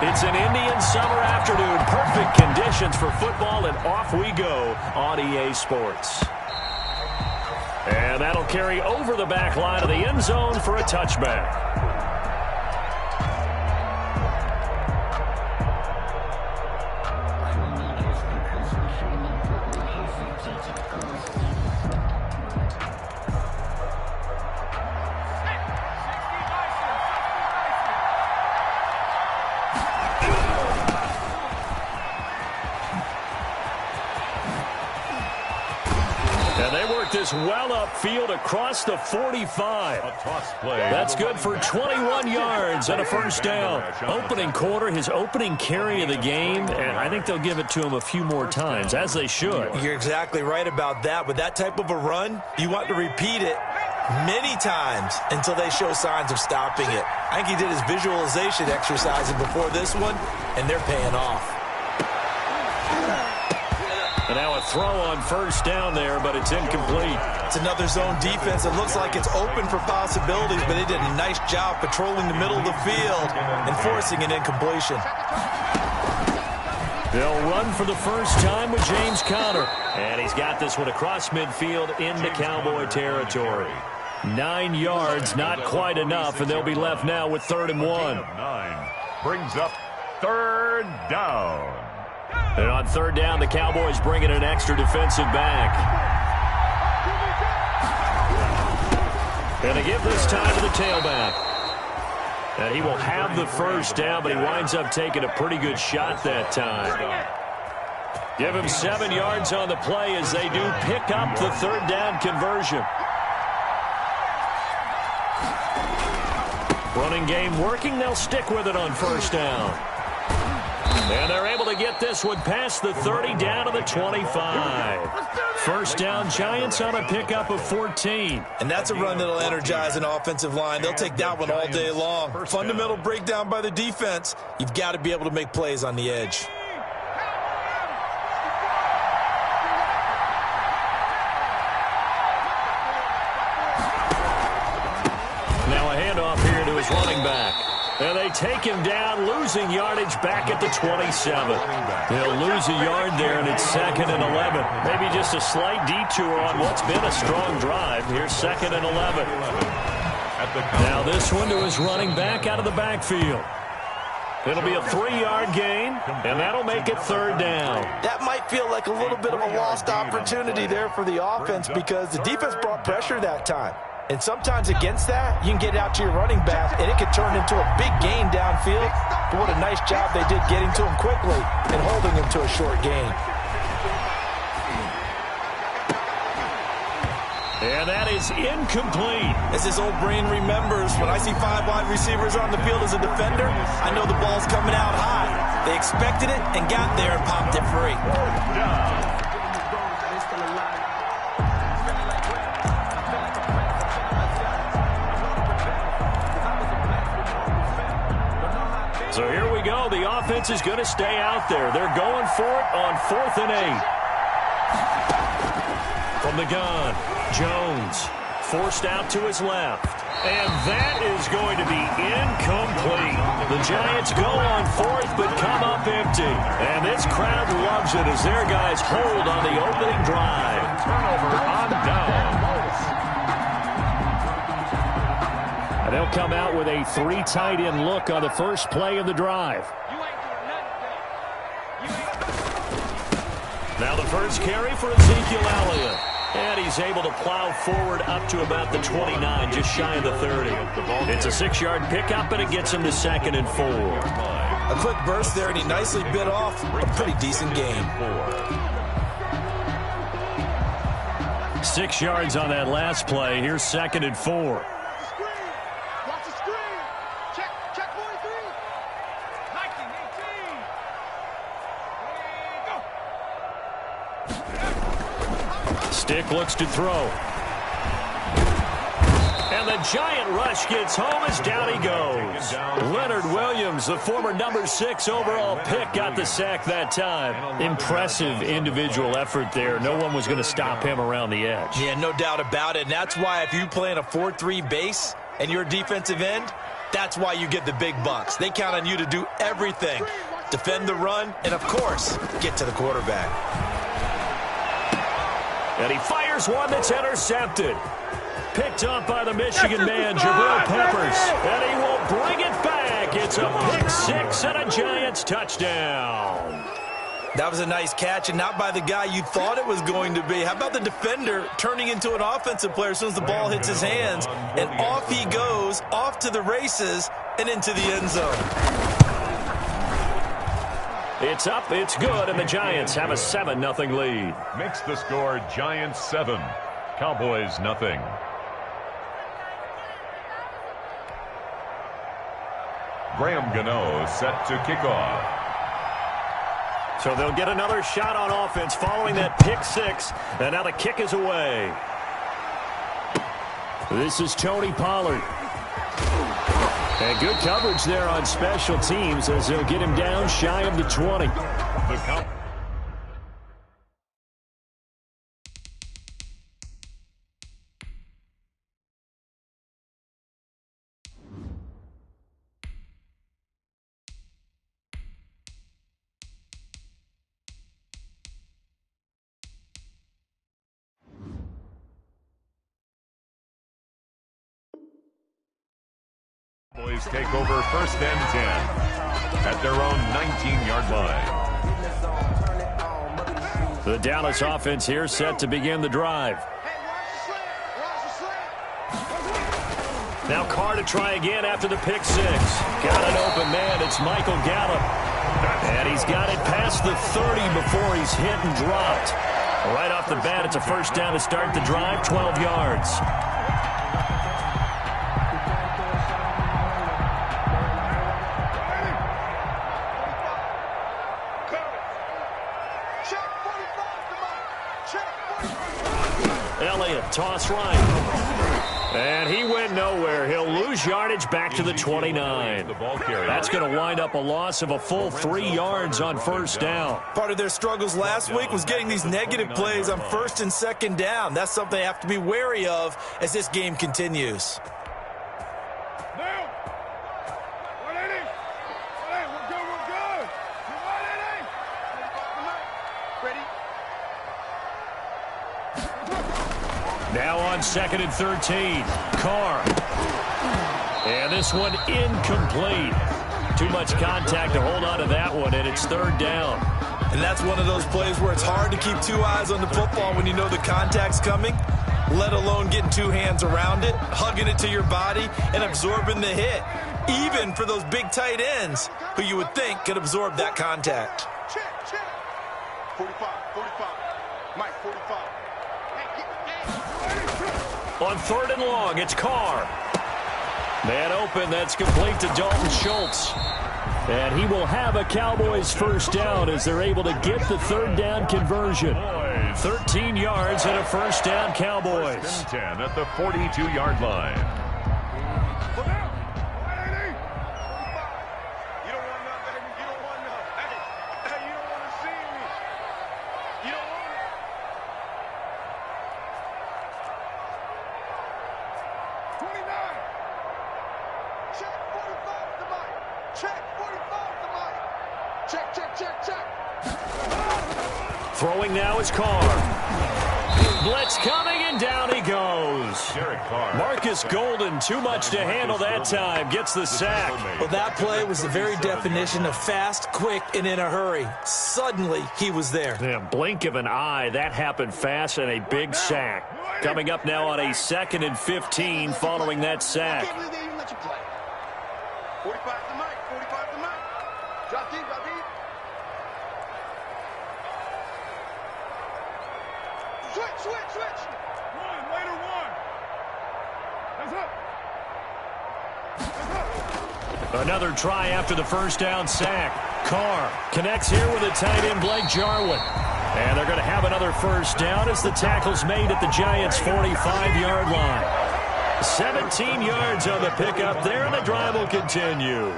It's an Indian summer afternoon. Perfect conditions for football, and off we go on EA Sports. And that'll carry over the back line of the end zone for a touchback. This well upfield across the 45. That's good for 21 yards and a first down. Opening quarter, his opening carry of the game, and I think they'll give it to him a few more times, as they should. You're exactly right about that. With that type of a run, you want to repeat it many times until they show signs of stopping it. I think he did his visualization exercises before this one, and they're paying off. And now a throw on first down there, but it's incomplete. It's another zone defense. It looks like it's open for possibilities, but they did a nice job patrolling the middle of the field and forcing an incompletion. They'll run for the first time with James Conner. And he's got this one across midfield into Cowboy territory. 9 yards, not quite enough, and they'll be left now with 3rd and 1. 9 brings up 3rd down. And on 3rd down, the Cowboys bring in an extra defensive back. And they give this time to the tailback. And he will have the first down, but he winds up taking a pretty good shot that time. Give him 7 yards on the play as they do pick up the 3rd down conversion. Running game working. They'll stick with it on first down. And they're able to get this one past the 30 down to the 25. First down, Giants on a pickup of 14. And that's a run that'll energize an offensive line. They'll take that one all day long. Fundamental breakdown by the defense. You've got to be able to make plays on the edge. Now a handoff here to his running back. And they take him down, losing yardage back at the 27. They'll lose a yard there, and it's 2nd and 11. Maybe just a slight detour on what's been a strong drive. Here's 2nd and 11. Now this one to his running back out of the backfield. It'll be a 3-yard gain, and that'll make it 3rd down. That might feel like a little bit of a lost opportunity there for the offense because the defense brought pressure that time. And sometimes against that, you can get out to your running back, and it could turn into a big gain downfield. But what a nice job they did getting to him quickly and holding him to a short gain. And that is incomplete. As his old brain remembers, when I see 5 wide receivers on the field as a defender, I know the ball's coming out high. They expected it and got there and popped it free. So here we go. The offense is going to stay out there. They're going for it on 4th and 8. From the gun, Jones forced out to his left. And that is going to be incomplete. The Giants go on 4th but come up empty. And this crowd loves it as their guys hold on the opening drive. Turnover on down. And they'll come out with a 3 tight end look on the first play of the drive. Now the first carry for Ezekiel Elliott. And he's able to plow forward up to about the 29, just shy of the 30. It's a 6-yard pickup, and it gets him to 2nd and 4. A quick burst there, and he nicely bit off a pretty decent gain. 6 yards on that last play. Here's 2nd and 4. Stick looks to throw. And the giant rush gets home as down he goes. Leonard Williams, the former number 6 overall pick, got the sack that time. Impressive individual effort there. No one was going to stop him around the edge. Yeah, no doubt about it. And that's why if you play in a 4-3 base, and you're a defensive end, that's why you get the big bucks. They count on you to do everything. Defend the run, and of course, get to the quarterback. And he fires one that's intercepted. Picked up by the Michigan man, Jabril Peppers. And he will bring it back. It's a pick six and a Giants touchdown. That was a nice catch, and not by the guy you thought it was going to be. How about the defender turning into an offensive player as soon as the ball hits his hands? And off he goes, off to the races, and into the end zone. It's up, it's good, and the Giants have a 7-0 lead. Makes the score Giants 7, Cowboys nothing. Graham Gano set to kick off. So they'll get another shot on offense following that pick six, and now the kick is away. This is Tony Pollard. And good coverage there on special teams as they'll get him down shy of the 20. Cowboys take over first and 10 at their own 19-yard line. The Dallas offense here set to begin the drive. Now Carr to try again after the pick six. Got an open man. It's Michael Gallup. And he's got it past the 30 before he's hit and dropped. Right off the bat, it's a first down to start the drive, 12 yards. Elliott, toss right. And he went nowhere. He'll lose yardage back to the 29. That's going to wind up a loss of a full 3 yards on first down. Part of their struggles last week was getting these negative plays on first and second down. That's something they have to be wary of as this game continues. Now on second and 13, Carr. And this one incomplete. Too much contact to hold on to that one, and it's third down. And that's one of those plays where it's hard to keep two eyes on the football when you know the contact's coming, let alone getting two hands around it, hugging it to your body, and absorbing the hit. Even for those big tight ends who you would think could absorb that contact. Check. 45. Mike, 45. On third and long, it's Carr. Man open, that's complete to Dalton Schultz. And he will have a Cowboys first down as they're able to get the third down conversion. 13 yards and a first down, Cowboys. First and 10 at the 42-yard line. Throwing now is Carr. Blitz coming, and down he goes. Marcus Golden, too much to handle that time, gets the sack. Well, that play was the very definition of fast, quick, and in a hurry. Suddenly, he was there. Yeah, blink of an eye, that happened fast, and a big sack. Coming up now on a second and 15 following that sack. 45 to Mike. Drop deep. Switch. Later one. That's up. Another try after the first down sack. Carr connects here with a tight end, Blake Jarwin. And they're going to have another first down as the tackle's made at the Giants' 45-yard line. 17 yards on the pickup there, and the drive will continue.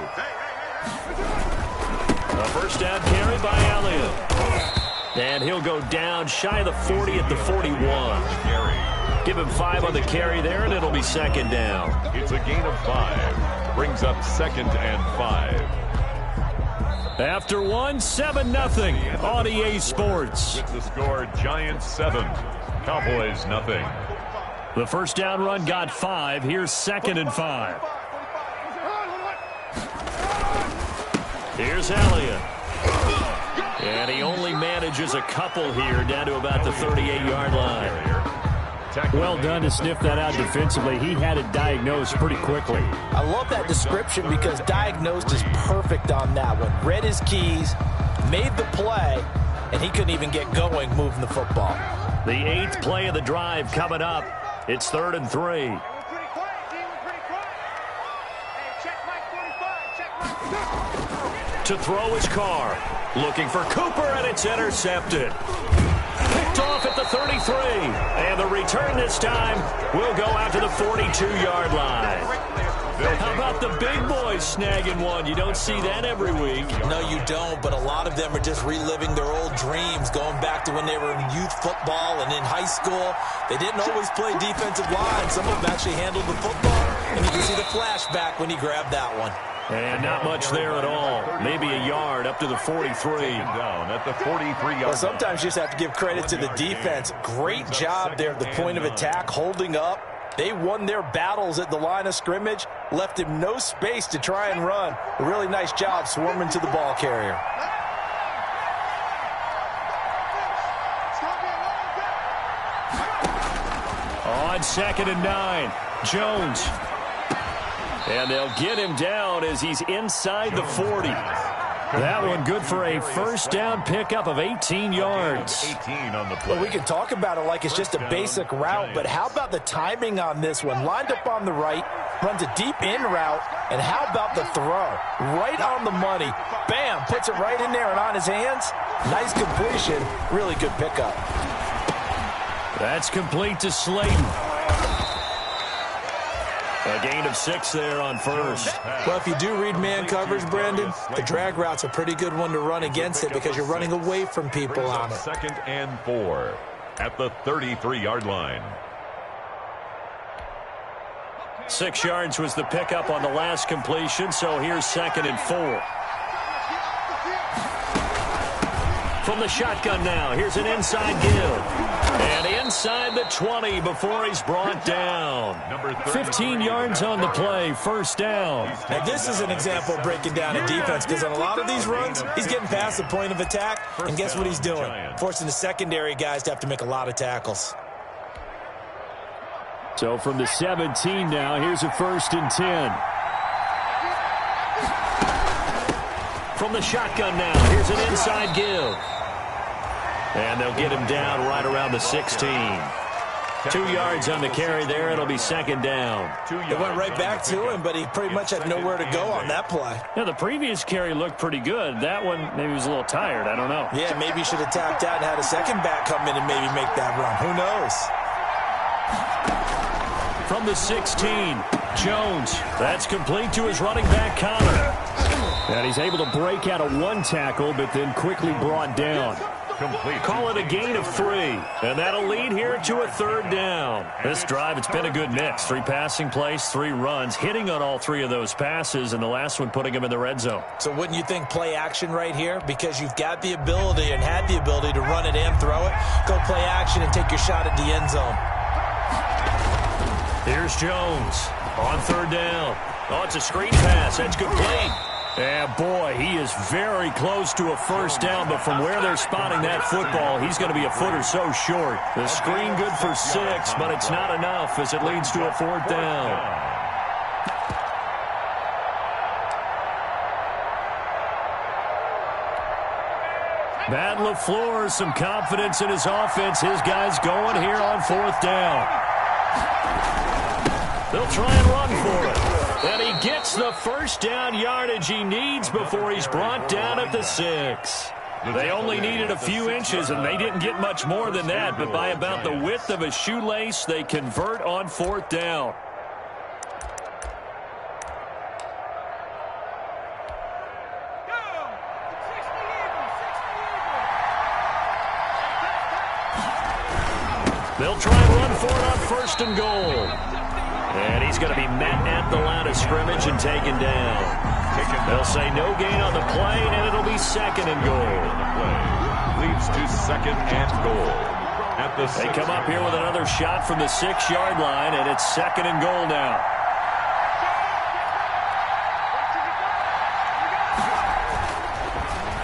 A first down carry by Elliott. And he'll go down shy of the 40 at the 41. Give him 5 on the carry there, and it'll be second down. It's a gain of 5. Brings up 2nd and 5. After 7-0 on EA Sports. With the score, Giants 7, Cowboys nothing. The first down run got 5. Here's 2nd and 5. Here's Elliott. And he only manages a couple here, down to about the 38-yard line. Well done to sniff that out defensively. He had it diagnosed pretty quickly. I love that description because diagnosed is perfect on that one. Read his keys, made the play, and he couldn't even get going moving the football. The 8th play of the drive coming up. It's 3rd and 3. To throw his car. Looking for Cooper, and it's intercepted. Picked off at the 33. And the return this time will go out to the 42-yard line. How about the big boys snagging one? You don't see that every week. No, you don't, but a lot of them are just reliving their old dreams, going back to when they were in youth football and in high school. They didn't always play defensive line. Some of them actually handled the football, and you can see the flashback when he grabbed that one. And not much there at all. Maybe a yard up to the 43. Down at the 43-yard Well, sometimes you just have to give credit to the defense. Great job there at the point of attack, holding up. They won their battles at the line of scrimmage, left him no space to try and run. A really nice job swarming to the ball carrier. On 2nd and 9, Jones. And they'll get him down as he's inside the 40. That one good for a first down pickup of 18 yards. 18 on the play. Well, we can talk about it like it's just a basic route, but how about the timing on this one? Lined up on the right, runs a deep in route, and how about the throw? Right on the money. Bam, puts it right in there and on his hands. Nice completion, really good pickup. That's complete to Slayton. A gain of 6 there on first. Well, if you do read man coverage, Brandon, the drag route's a pretty good one to run against it because you're running away from people on it. 2nd and 4 at the 33-yard line. 6 yards was the pickup on the last completion, so here's 2nd and 4. From the shotgun now, here's an inside give. And inside the 20 before he's brought down. 15 yards on the play, first down. Now, this is an example of breaking down a defense because on a lot of these runs, he's getting past the point of attack, and guess what he's doing? Forcing the secondary guys to have to make a lot of tackles. So from the 17 now, here's a 1st and 10. From the shotgun now, here's an inside give. And they'll get him down right around the 16. 2 yards on the carry there. It'll be 2nd down. They went right back to him, but he pretty much had nowhere to go on that play. Yeah, the previous carry looked pretty good. That one, maybe he was a little tired. I don't know. Yeah, maybe he should have tapped out and had a second back come in and maybe make that run. Who knows? From the 16, Jones. That's complete to his running back, Connor. And he's able to break out of 1 tackle, but then quickly brought down. Complete. Call it a gain of 3. And that'll lead here to a 3rd down. This drive, it's been a good mix. 3 passing plays, 3 runs, hitting on all 3 of those passes, and the last one putting him in the red zone. So wouldn't you think play action right here? Because you've got the ability and had the ability to run it and throw it. Go play action and take your shot at the end zone. Here's Jones on 3rd down. Oh, it's a screen pass. That's complete. Yeah, boy, he is very close to a first down, but from where they're spotting that football, he's going to be a foot or so short. The screen good for 6, but it's not enough as it leads to a 4th down. Matt LaFleur, some confidence in his offense. His guys going here on 4th down. They'll try and run for it. And he gets the first down yardage he needs before he's brought down at the 6. They only needed a few inches, and they didn't get much more than that. But by about the width of a shoelace, they convert on 4th down. They'll try and run for it on first and goal. And he's going to be met at the line of scrimmage and taken down. They'll say no gain on the play, and it'll be second and goal. Leads to second and goal. They come up here with another shot from the 6-yard line, and it's second and goal now.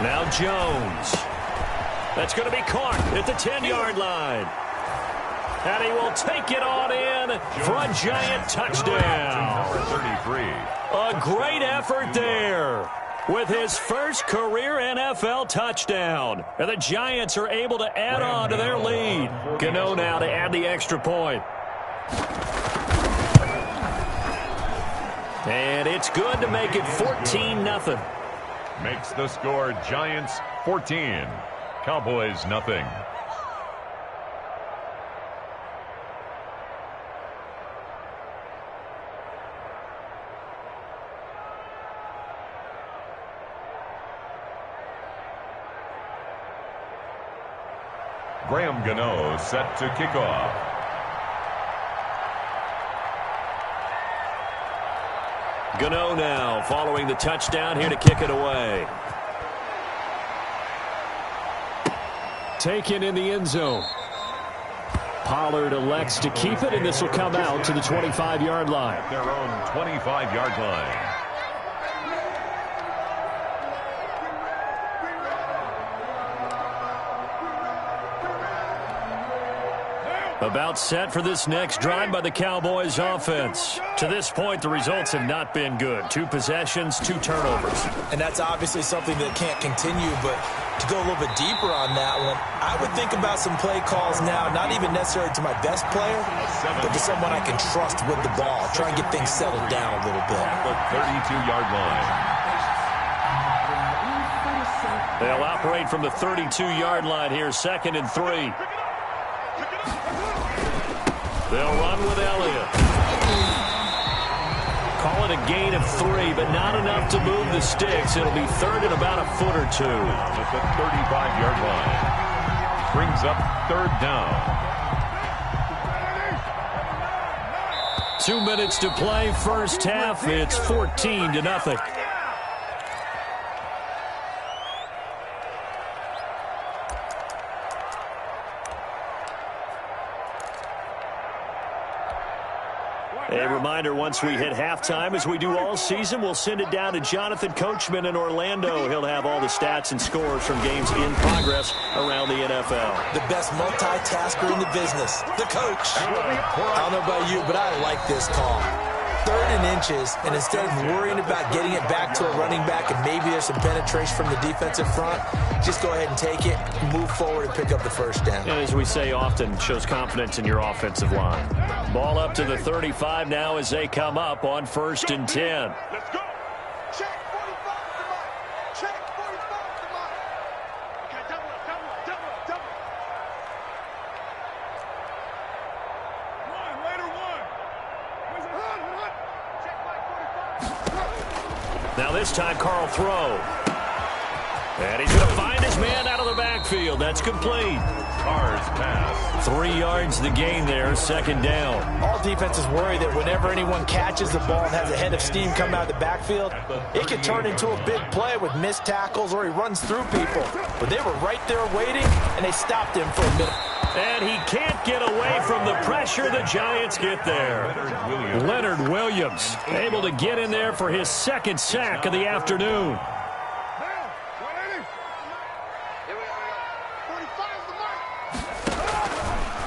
Now Jones. That's going to be caught at the 10-yard line. And he will take it on in for a giant touchdown. Number 33. A great effort there with his first career NFL touchdown. And the Giants are able to add on to their lead. Gano now to add the extra point. And it's good to make it 14-0. Makes the score Giants 14. Cowboys nothing. Graham Gano set to kick off. Gano now following the touchdown here to kick it away. Taken in the end zone. Pollard elects to keep it, and this will come out to the 25-yard line. At their own 25-yard line. About set for this next drive by the Cowboys offense. To this point, the results have not been good. 2 possessions, 2 turnovers. And that's obviously something that can't continue, but to go a little bit deeper on that one, I would think about some play calls now, not even necessarily to my best player, but to someone I can trust with the ball. Try and get things settled down a little bit. At the 32-yard line. They'll operate from the 32-yard line here, 2nd and 3. They'll run with Elliott. Call it a gain of 3, but not enough to move the sticks. It'll be 3rd and about a foot or 2. At the 35-yard line. Brings up 3rd down. 2 minutes to play, first half. It's 14-0. A reminder, once we hit halftime, as we do all season, we'll send it down to Jonathan Coachman in Orlando. He'll have all the stats and scores from games in progress around the NFL. The best multitasker in the business, the coach. I don't know about you, but I like this call. 3rd and inches, and instead of worrying about getting it back to a running back and maybe there's some penetration from the defensive front, just go ahead and take it, move forward, and pick up the first down. And as we say often, shows confidence in your offensive line. Ball up to the 35 now as they come up on 1st and 10. Let's go. Check 45 to Mike. Check 45 to Mike. Okay, double up. One, later one. Where's it? Run. Check Mike 45. Now this time, Carl throw. And he's going to find his man out of the backfield. That's complete. Carr's pass. 3 yards the gain there, 2nd down. All defenses worry that whenever anyone catches the ball and has a head of steam come out of the backfield, it can turn into a big play with missed tackles or he runs through people. But they were right there waiting, and they stopped him for a minute. And he can't get away from the pressure. The Giants get there. Leonard Williams able to get in there for his 2nd sack of the afternoon.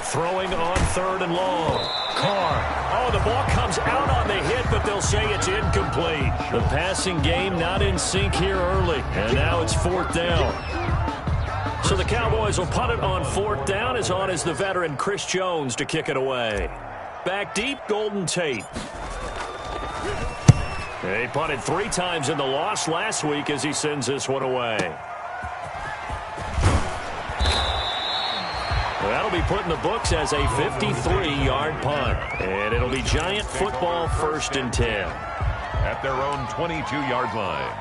Throwing on 3rd and long. Carr. Oh, the ball comes out on the hit, but they'll say it's incomplete. The passing game not in sync here early. And now it's 4th down. So the Cowboys will punt it on 4th down, as on is the veteran Chris Jones to kick it away. Back deep, Golden Tate. He punted 3 times in the loss last week as he sends this one away. That'll be put in the books as a 53-yard punt. And it'll be Giant football, 1st and 10. At their own 22-yard line.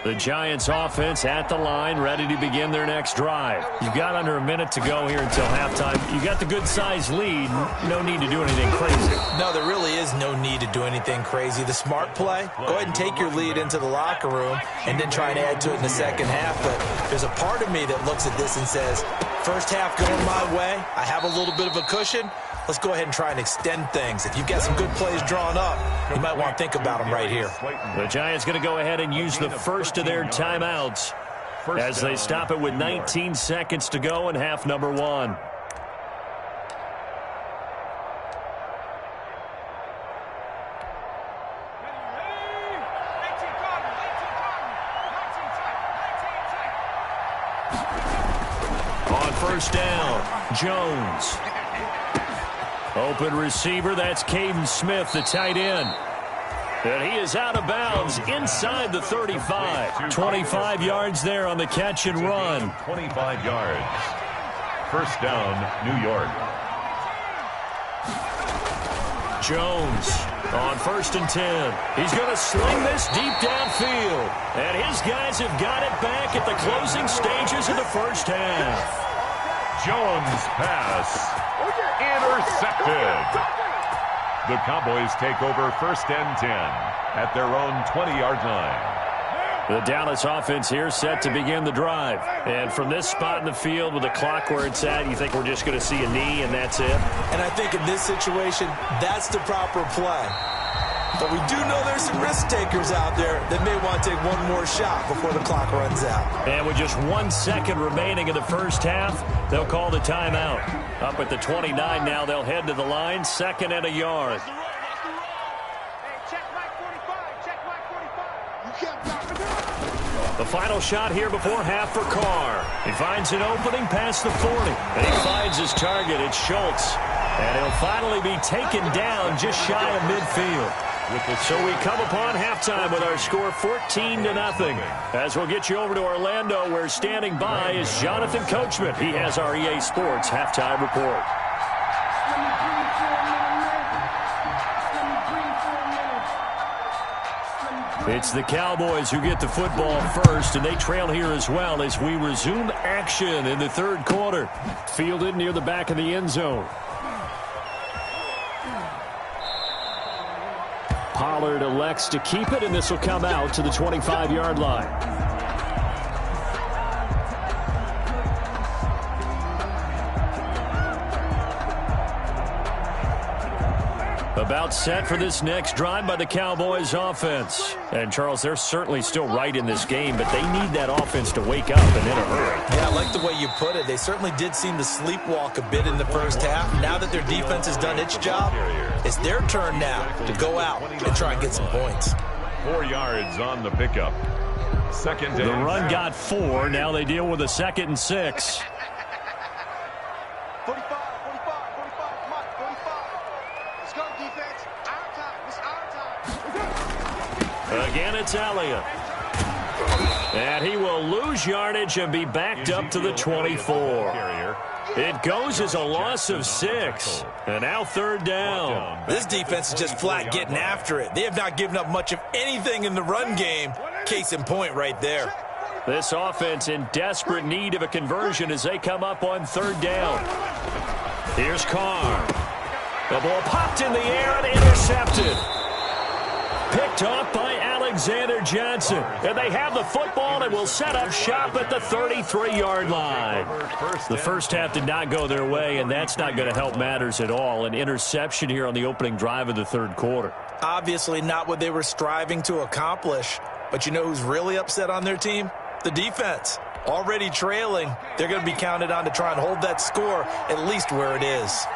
The Giants offense at the line, ready to begin their next drive. You've got under a minute to go here until halftime. You got the good-sized lead. No need to do anything crazy. No, there really is no need to do anything crazy. The smart play, go ahead and take your lead into the locker room and then try and add to it in the second half. But there's a part of me that looks at this and says, first half going my way, I have a little bit of a cushion. Let's go ahead and try and extend things. If you've got some good plays drawn up, you might want to think about them right here. The Giants going to go ahead and use the first of their timeouts as they stop it with 19 seconds to go in half number 1. On first down, Jones. Open receiver, that's Caden Smith, the tight end. And he is out of bounds inside the 35. 25 yards there on the catch and run. 25 yards. First down, New York. Jones on first and 10. He's going to sling this deep downfield. And his guys have got it back at the closing stages of the first half. Jones pass. Intercepted. The Cowboys take over first and 10 at their own 20-yard line. The Dallas offense here set to begin the drive. And from this spot in the field with the clock where it's at, you think we're just going to see a knee and that's it? And I think in this situation, that's the proper play. But we do know there's some risk takers out there that may want to take one more shot before the clock runs out. And with just 1 second remaining in the first half, they'll call the timeout. Up at the 29 now, they'll head to the line, second and a yard. The final shot here before half for Carr. He finds an opening past the 40. And he finds his target. It's Schultz. And he'll finally be taken down just shy of midfield. So we come upon halftime with our score 14-0. As we'll get you over to Orlando, where standing by is Jonathan Coachman. He has our EA Sports halftime report. It's the Cowboys who get the football first, and they trail here as well as we resume action in the third quarter. Fielded near the back of the end zone. Pollard elects to keep it, and this will come out to the 25-yard line. About set for this next drive by the Cowboys offense. And, Charles, they're certainly still right in this game, but they need that offense to wake up and in a hurry. Yeah, I like the way you put it. They certainly did seem to sleepwalk a bit in the first half. Now that their defense has done its job, it's their turn now to go out and try and get some points. 4 yards on the pickup. Second The and run got 4. Now they deal with a 2nd and 6. 45, 45, 45, come on, 45. Let's go, defense. Our time. It's our time. Again, it's Elliott. And he will lose yardage and be backed up to the 24. It goes as a loss of 6. And now third down. This defense is just flat getting after it. They have not given up much of anything in the run game. Case in point right there. This offense in desperate need of a conversion as they come up on third down. Here's Carr. The ball popped in the air and intercepted. Picked off by Alexander Johnson. And they have the football and will set up shop at the 33-yard line. The first half did not go their way, and that's not going to help matters at all. An interception here on the opening drive of the third quarter. Obviously not what they were striving to accomplish. But you know who's really upset on their team? The defense. Already trailing. They're going to be counted on to try and hold that score at least where it is.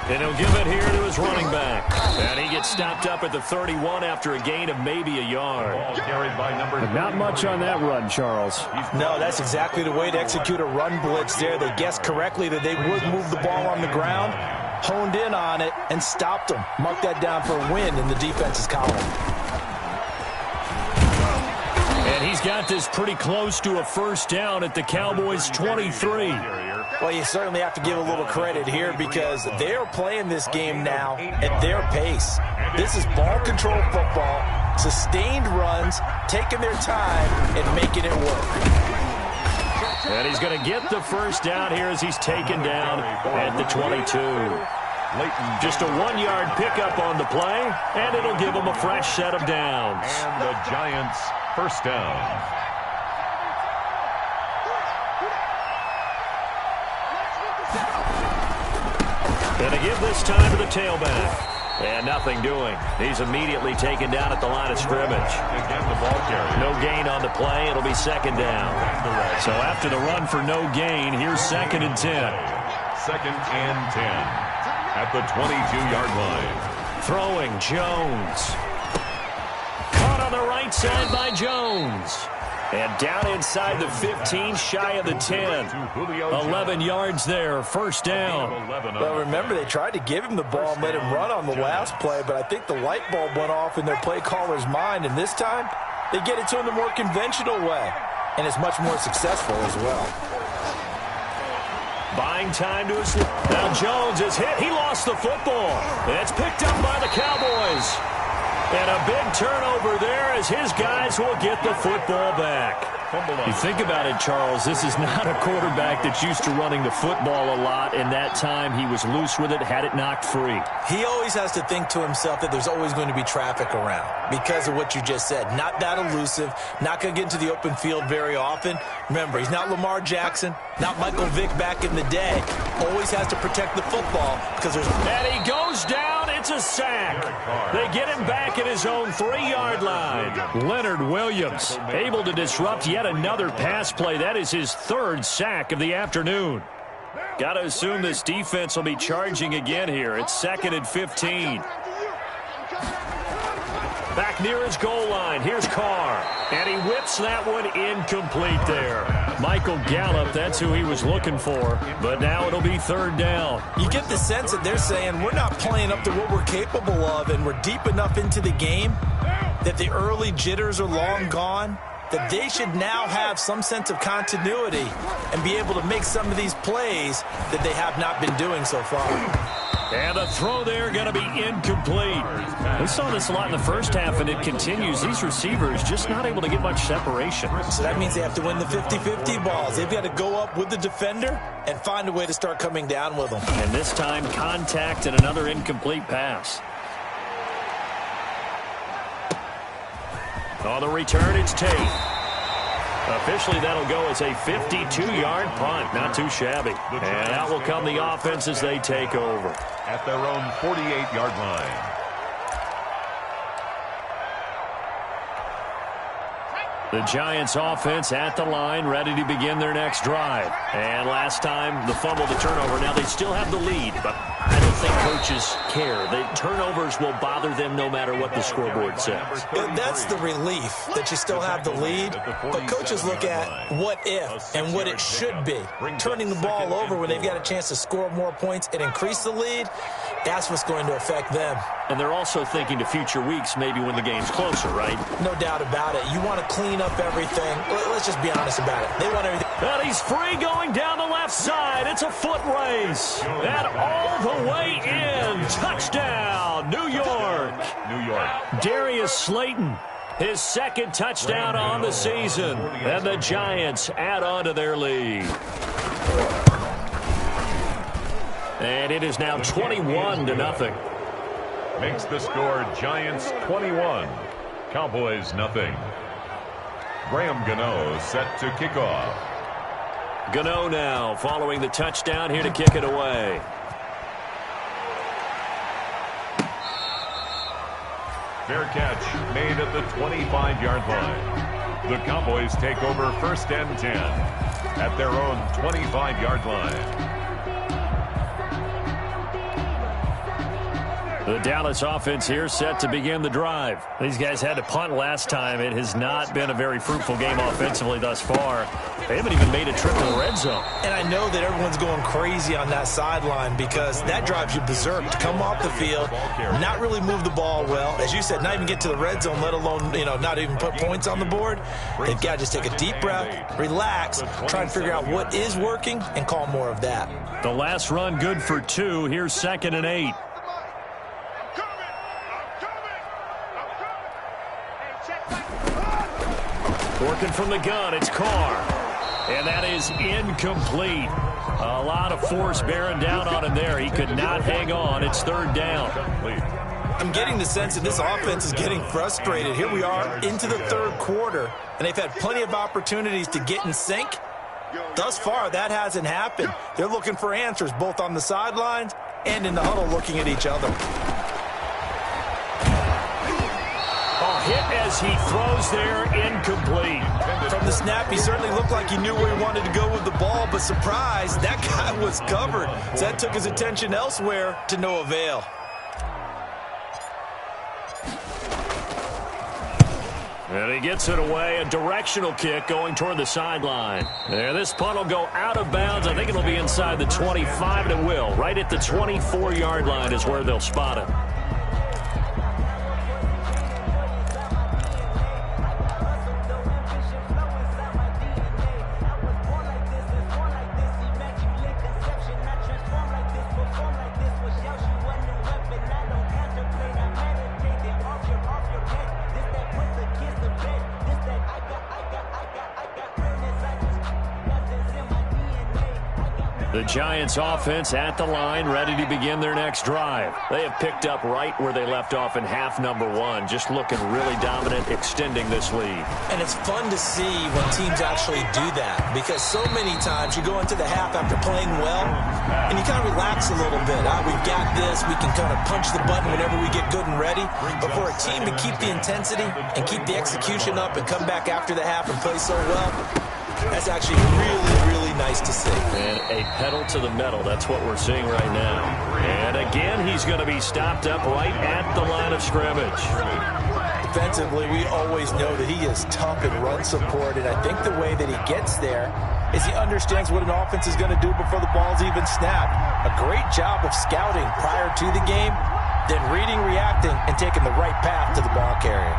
And he'll give it here to his running back. And he gets stopped up at the 31 after a gain of maybe a yard. Not much on that run, Charles. No, that's exactly the way to execute a run blitz there. They guessed correctly that they would move the ball on the ground, honed in on it, and stopped them. Mark that down for a win in the defense's column. And he's got this pretty close to a first down at the Cowboys' 23. Well, you certainly have to give a little credit here because they're playing this game now at their pace. This is ball control football. Sustained runs, taking their time, and making it work. And he's going to get the first down here as he's taken down at the 22. Just a 1-yard pickup on the play, and it'll give him a fresh set of downs. And the Giants first down. And to give this time to the tailback. And nothing doing. He's immediately taken down at the line of scrimmage. Again, the ball carrier. No gain on the play. It'll be second down. So after the run for no gain, here's 2nd and 10. 2nd and 10 at the 22-yard line. Throwing Jones. Caught on the right side by Jones. And down inside the 15, shy of the 10. 11 yards there, first down. Well, remember, they tried to give him the ball and let him run on the last play, but I think the light bulb went off in their play caller's mind, and this time they get it to him the more conventional way, and it's much more successful as well. Buying time to his left. Now Jones is hit. He lost the football. And it's picked up by the Cowboys. And a big turnover there as his guys will get the football back. You think about it, Charles, this is not a quarterback that's used to running the football a lot, and that time he was loose with it, had it knocked free. He always has to think to himself that there's always going to be traffic around because of what you just said. Not that elusive, not going to get into the open field very often. Remember, he's not Lamar Jackson, not Michael Vick back in the day. Always has to protect the football because there's... And he goes down. It's a sack. They get him back at his own 3-yard line. Leonard Williams able to disrupt yet another pass play. That is his 3rd sack of the afternoon. Got to assume this defense will be charging again here. It's 2nd and 15. Back near his goal line. Here's Carr. And he whips that one incomplete there. Michael Gallup, that's who he was looking for. But now it'll be 3rd down. You get the sense that they're saying we're not playing up to what we're capable of, and we're deep enough into the game that the early jitters are long gone, that they should now have some sense of continuity and be able to make some of these plays that they have not been doing so far. And the throw there going to be incomplete. We saw this a lot in the first half, and it continues. These receivers just not able to get much separation. So that means they have to win the 50-50 balls. They've got to go up with the defender and find a way to start coming down with them. And this time, contact and another incomplete pass. On the return, it's Tate. Officially, that'll go as a 52-yard punt. Not too shabby. And out will come the offense as they take over. At their own 48-yard line. The Giants offense at the line, ready to begin their next drive. And last time, the fumble, the turnover. Now they still have the lead, but I don't think coaches care. The turnovers will bother them no matter what the scoreboard says. That's the relief that you still have the lead, but coaches look at what if and what it should be. Turning the ball over when they've got a chance to score more points and increase the lead, that's what's going to affect them. And they're also thinking to future weeks, maybe when the game's closer, right? No doubt about it. You want to clean up everything. Let's just be honest about it. They want everything. And he's free going down the left side. It's a foot race. And all the way in. Touchdown, New York. New York. Darius Slayton, his 2nd touchdown on the season. And the Giants add on to their lead. And it is now 21-0. Makes the score Giants 21, Cowboys nothing. Graham Gano set to kick off. Gano now following the touchdown here to kick it away. Fair catch made at the 25-yard line. The Cowboys take over 1st and 10 at their own 25-yard line. The Dallas offense here set to begin the drive. These guys had to punt last time. It has not been a very fruitful game offensively thus far. They haven't even made a trip to the red zone. And I know that everyone's going crazy on that sideline because that drives you berserk to come off the field, not really move the ball well. As you said, not even get to the red zone, let alone, not even put points on the board. They've got to just take a deep breath, relax, try and figure out what is working, and call more of that. The last run good for 2. Here's 2nd and 8. Working from the gun, it's Carr. And that is incomplete. A lot of force bearing down on him there. He could not hang on. It's third down. I'm getting the sense that this offense is getting frustrated. Here we are into the third quarter, and they've had plenty of opportunities to get in sync. Thus far, that hasn't happened. They're looking for answers both on the sidelines and in the huddle looking at each other. Hit as he throws there, incomplete. From the snap, he certainly looked like he knew where he wanted to go with the ball, but surprise, that guy was covered. So that took his attention elsewhere to no avail. And he gets it away, a directional kick going toward the sideline. And this punt will go out of bounds. I think it'll be inside the 25, and it will. Right at the 24-yard line is where they'll spot it. The Giants offense at the line, ready to begin their next drive. They have picked up right where they left off in half number one, just looking really dominant, extending this lead. And it's fun to see when teams actually do that, because so many times you go into the half after playing well, and you kind of relax a little bit. We've got this. We can kind of punch the button whenever we get good and ready. But for a team to keep the intensity and keep the execution up and come back after the half and play so well, that's actually really, really nice to see. And a pedal to the metal. That's what we're seeing right now. And again, he's going to be stopped up right at the line of scrimmage. Defensively, we always know that he is tough in run support, and I think the way that he gets there is he understands what an offense is going to do before the ball's even snapped. A great job of scouting prior to the game, then reading, reacting, and taking the right path to the ball carrier.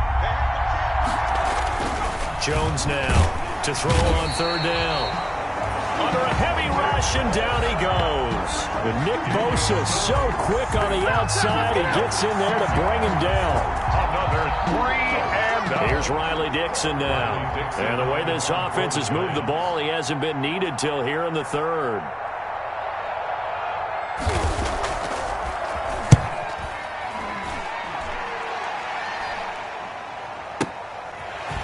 Jones now to throw on third down. Under a heavy rush, and down he goes. And Nick Bosa so quick on the outside, he gets in there to bring him down. Another 3-and-out. Here's Riley Dixon now. And the way this offense has moved the ball, he hasn't been needed till here in the third.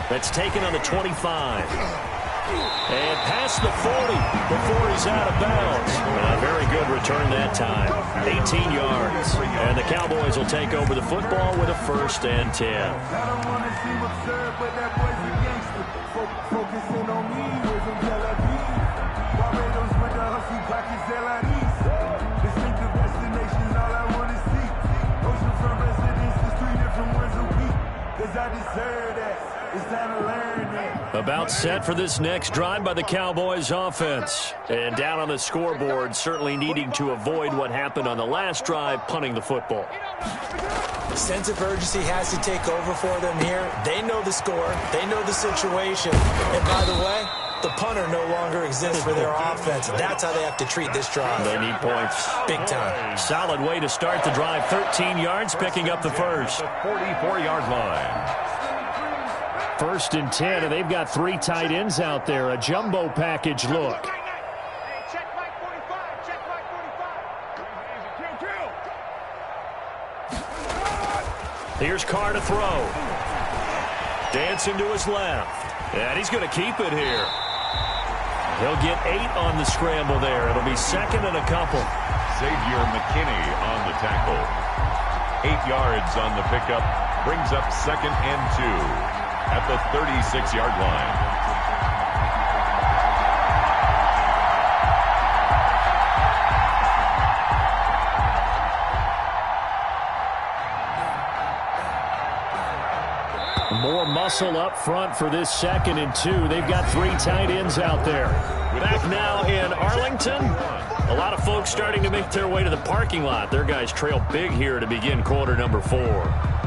That's taken on the 25. And past the 40 before he's out of bounds. A very good return that time. 18 yards. And the Cowboys will take over the football with a 1st and 10. I don't want to seem absurd, but that boy's a gangster. Focusing on me, was in Tel Aviv. Barbados with the hustle, pockets LIDs. Distinctive destinations, all I want to see. Oceanfront residences, 3 different ones a week. Cause I deserve that. It's time to learn that. About set for this next drive by the Cowboys offense. And down on the scoreboard, certainly needing to avoid what happened on the last drive, punting the football. Sense of urgency has to take over for them here. They know the score. They know the situation. And by the way, the punter no longer exists for their offense. That's how they have to treat this drive. They need points. Big time. Solid way to start the drive. 13 yards, picking up the first. The 44-yard line. 1st and 10, and they've got 3 tight ends out there. A jumbo package look. Hey, check Mike 45. Check Mike 45. Here's Carr to throw. Dancing to his left. And he's going to keep it here. He'll get 8 on the scramble there. It'll be 2nd and a couple. Xavier McKinney on the tackle. 8 yards on the pickup. Brings up 2nd and 2. At the 36-yard line. More muscle up front for this 2nd and 2. They've got 3 tight ends out there. Back now in Arlington. A lot of folks starting to make their way to the parking lot. Their guys trail big here to begin quarter number 4.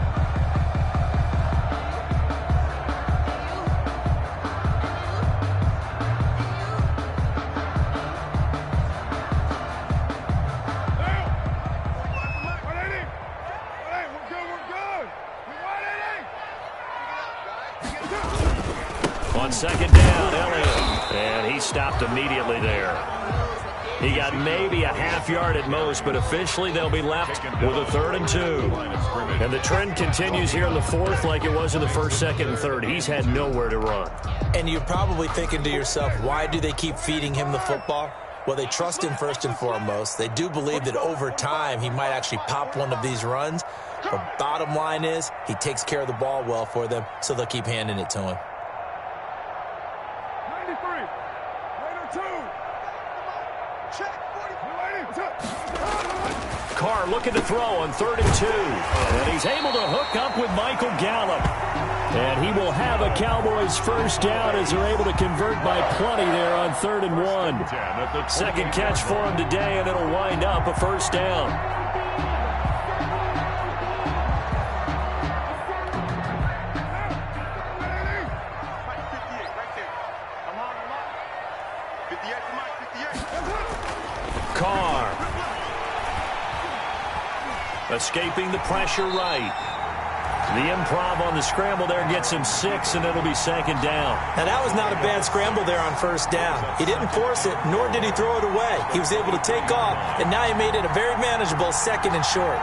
On second down, Elliott. And he stopped immediately there. He got maybe a half yard at most, but officially they'll be left with a 3rd and 2. And the trend continues here in the 4th like it was in the 1st, 2nd, and 3rd. He's had nowhere to run. And you're probably thinking to yourself, why do they keep feeding him the football? Well, they trust him first and foremost. They do believe that over time he might actually pop one of these runs. But bottom line is he takes care of the ball well for them, so they'll keep handing it to him. 93. 92. Check. 40. Carr looking to throw on 3rd and 2. And he's able to hook up with Michael Gallup. And he will have a Cowboys first down as they're able to convert by plenty there on 3rd and 1. Second catch for him today, and it'll wind up a first down. Carr. Escaping the pressure right. The improv on the scramble there gets him 6, and it'll be 2nd down. Now, that was not a bad scramble there on 1st down. He didn't force it, nor did he throw it away. He was able to take off, and now he made it a very manageable 2nd and short.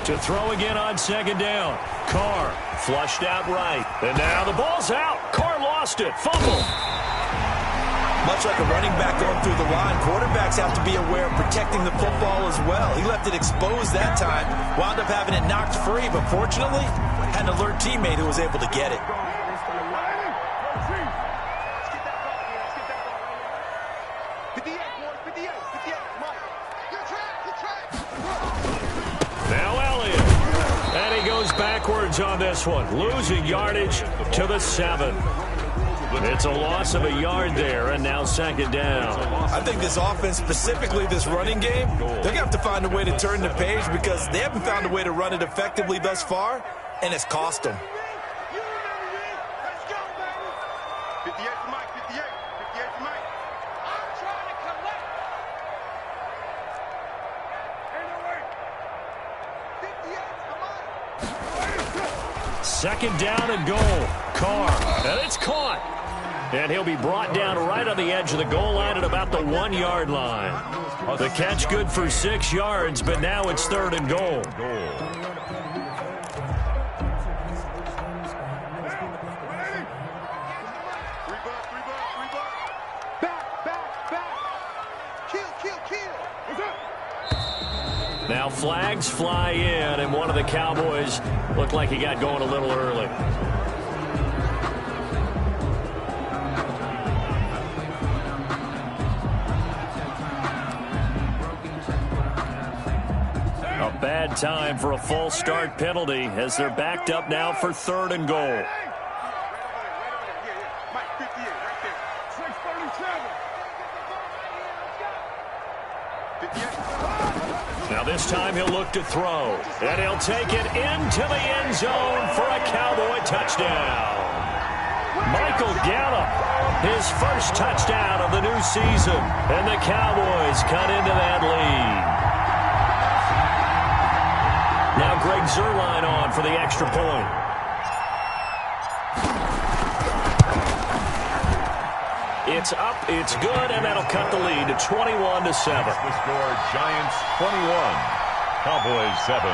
To throw again on 2nd down. Carr flushed out right. And now the ball's out. Carr lost it. Fumble. Much like a running back going through the line, quarterbacks have to be aware of protecting the football as well. He left it exposed that time, wound up having it knocked free, but fortunately, had an alert teammate who was able to get it. Now Elliott. And he goes backwards on this one, losing yardage to the 7. It's a loss of a yard there, and now 2nd down. I think this offense, specifically this running game, they're going to have to find a way to turn the page because they haven't found a way to run it effectively thus far, and it's cost them. Second down and goal. Carr. And it's caught. And he'll be brought down right on the edge of the goal line at about the 1-yard line. The catch good for 6 yards, but now it's 3rd and goal. Now flags fly in, and one of the Cowboys looked like he got going a little early. A bad time for a false start penalty as they're backed up now for 3rd and goal. Now this time he'll look to throw, and he'll take it into the end zone for a Cowboy touchdown. Michael Gallup, his first touchdown of the new season, and the Cowboys cut into that lead. Now Greg Zuerlein on for the extra point. It's up, it's good, and that'll cut the lead to 21-7. The score, Giants 21, Cowboys 7.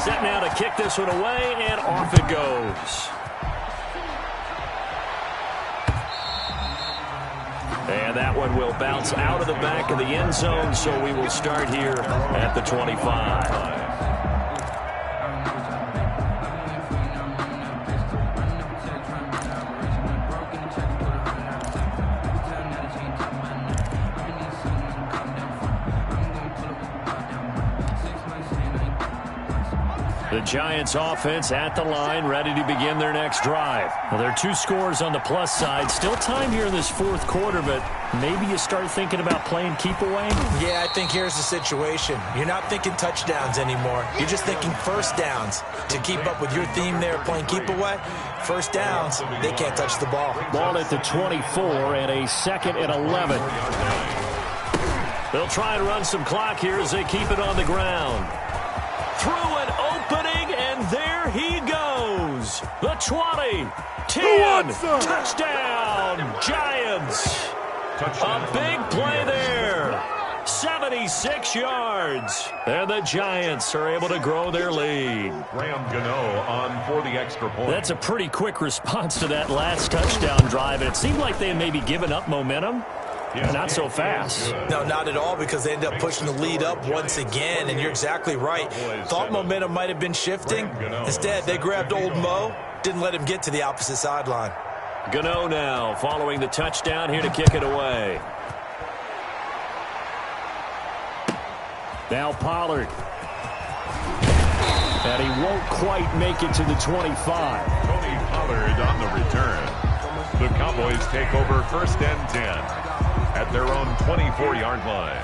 Set now to kick this one away, and off it goes. And that one will bounce out of the back of the end zone, so we will start here at the 25. The Giants offense at the line, ready to begin their next drive. Well, there are 2 scores on the plus side. Still time here in this 4th quarter, but maybe you start thinking about playing keep away? Yeah, I think here's the situation. You're not thinking touchdowns anymore. You're just thinking first downs. To keep up with your theme there, playing keep away, first downs, they can't touch the ball. Ball at the 24 and a 2nd and 11. They'll try and run some clock here as they keep it on the ground. Through an opening, and there he goes. The 20, 10, touchdown, Giants. A big play there. 76 yards. And the Giants are able to grow their lead. Graham Gano on for the extra point. That's a pretty quick response to that last touchdown drive. And it seemed like they had maybe given up momentum. Not so fast. No, not at all, because they ended up pushing the lead up once again, and you're exactly right. Thought momentum might have been shifting. Instead, they grabbed old Mo, didn't let him get to the opposite sideline. Gano now following the touchdown here to kick it away. Now Pollard. And he won't quite make it to the 25. Tony Pollard on the return. The Cowboys take over 1st and 10 at their own 24-yard line.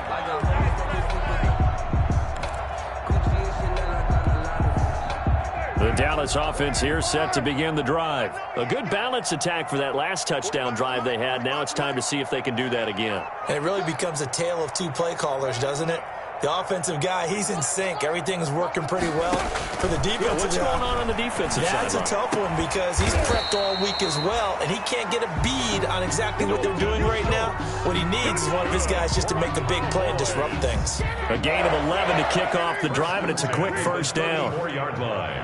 The Dallas offense here set to begin the drive. A good balance attack for that last touchdown drive they had. Now it's time to see if they can do that again. And it really becomes a tale of 2 play callers, doesn't it? The offensive guy, he's in sync. Everything's working pretty well. For the defensive what's going on the defensive side? That's a tough one, because he's prepped all week as well, and he can't get a bead on exactly what they're doing right now. What he needs is one of his guys just to make the big play and disrupt things. A gain of 11 to kick off the drive, and it's a quick first down. 4-yard line.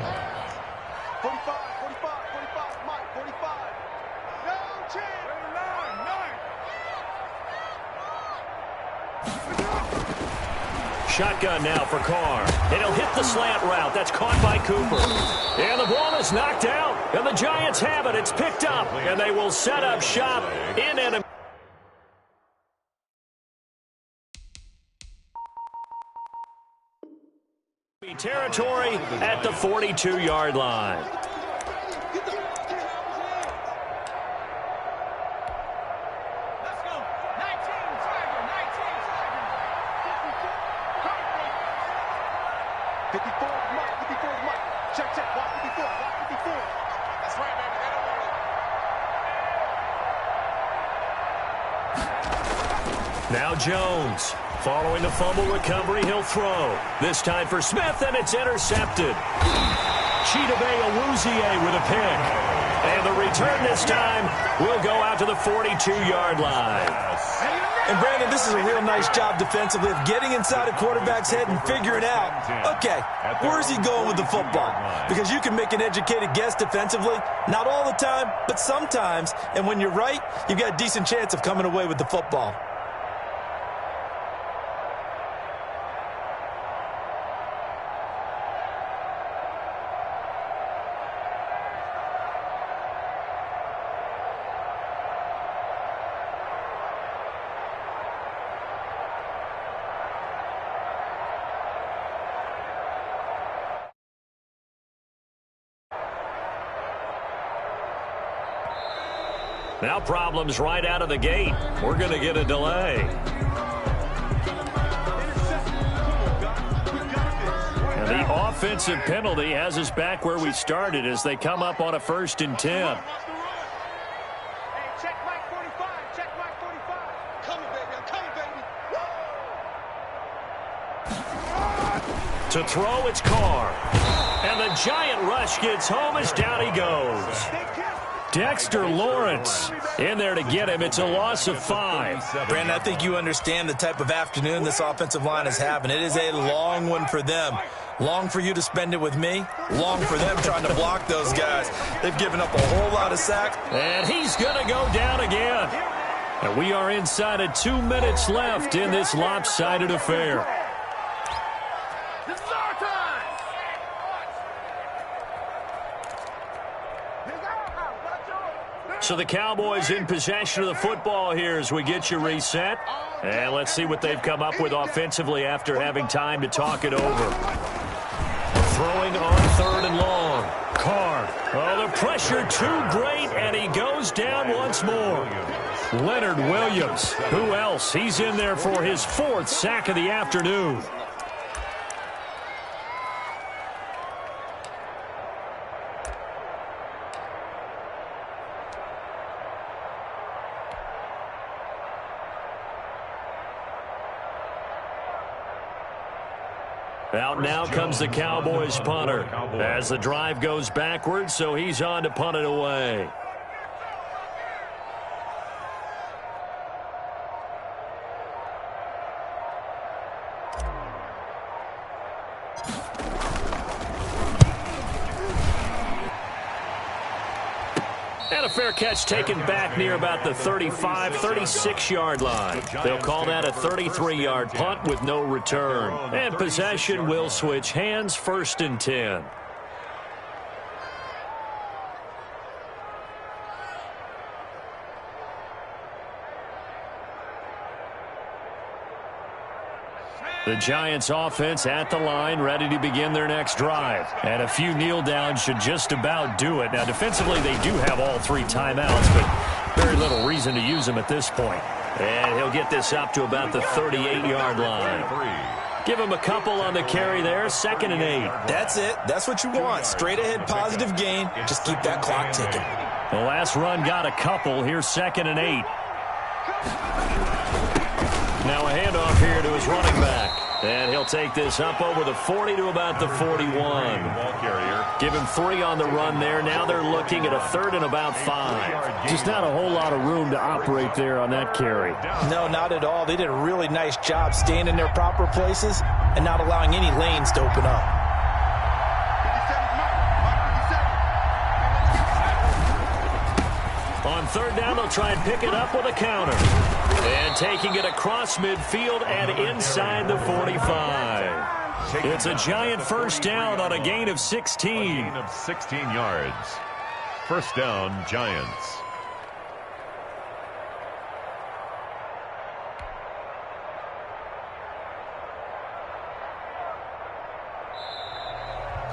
45, 45, 45, Mike, 45. No chance. 9. Shotgun now for Carr. And he'll hit the slant route. That's caught by Cooper. And the ball is knocked out. And the Giants have it. It's picked up. And they will set up shop in enemy territory at the 42-yard line. Now Jones, following the fumble recovery, he'll throw. This time for Smith, and it's intercepted. Chidobe Awuzie with a pick. And the return this time will go out to the 42-yard line. And, Brandon, this is a real nice job defensively of getting inside a quarterback's head and figuring out, okay, where's he going with the football? Because you can make an educated guess defensively, not all the time, but sometimes. And when you're right, you've got a decent chance of coming away with the football. Now problems right out of the gate. We're going to get a delay. And the offensive penalty has us back where we started as they come up on a 1st and 10. Hey, check Mike 45. Check Mike 45. Coming, baby. I'm coming, baby. To throw, it's Carr. And the giant rush gets home as down he goes. Dexter Lawrence in there to get him. It's a loss of 5. Brandon, I think you understand the type of afternoon this offensive line is having. It is a long one for them. Long for you to spend it with me. Long for them trying to block those guys. They've given up a whole lot of sacks. And he's going to go down again. And we are inside of 2 minutes left in this lopsided affair. This is our time. So the Cowboys in possession of the football here as we get you reset. And let's see what they've come up with offensively after having time to talk it over. Throwing on 3rd and long. Carr. Oh, the pressure too great, and he goes down once more. Leonard Williams. Who else? He's in there for his 4th sack of the afternoon. Out now comes the Cowboys punter as the drive goes backwards, so he's on to punt it away. And a fair catch taken back near about the 35, 36-yard line. They'll call that a 33-yard punt with no return. And possession will switch hands, 1st and 10. The Giants offense at the line, ready to begin their next drive. And a few kneel downs should just about do it. Now, defensively, they do have all 3 timeouts, but very little reason to use them at this point. And he'll get this up to about the 38-yard line. Give him a couple on the carry there, 2nd and 8. That's it. That's what you want. Straight ahead positive gain. Just keep that clock ticking. The last run got a couple. Here's 2nd and 8. Now a handoff here to his running back. And he'll take this up over the 40 to about the 41. Give him 3 on the run there. Now they're looking at a 3rd and about 5. Just not a whole lot of room to operate there on that carry. No, not at all. They did a really nice job staying in their proper places and not allowing any lanes to open up. On 3rd down, they'll try and pick it up with a counter. And taking it across midfield and inside the 45. It's a Giant 1st down on a gain of 16. A gain of 16 yards. 1st down, Giants.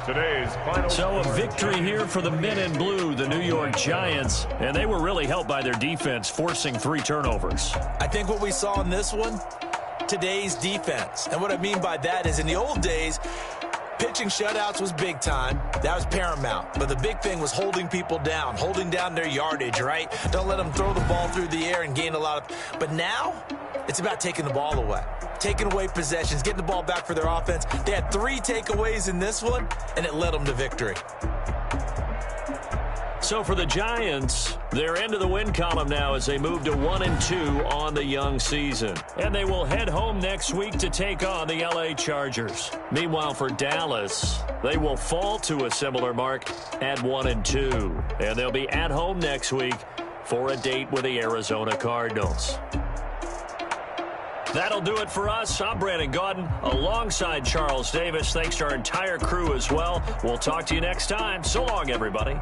Today's final. So a victory here for the men in blue, the New York Giants, and they were really helped by their defense, forcing 3 turnovers. I think what we saw in this one, today's defense. And what I mean by that is in the old days, pitching shutouts was big time. That was paramount. But the big thing was holding people down, holding down their yardage, right? Don't let them throw the ball through the air and gain a lot of. But now, it's about taking the ball away. Taking away possessions, getting the ball back for their offense. They had 3 takeaways in this one, and it led them to victory. So for the Giants, they're into the win column now as they move to 1-2 on the young season. And they will head home next week to take on the LA Chargers. Meanwhile, for Dallas, they will fall to a similar mark at 1-2. And they'll be at home next week for a date with the Arizona Cardinals. That'll do it for us. I'm Brandon Gaudin alongside Charles Davis. Thanks to our entire crew as well. We'll talk to you next time. So long, everybody.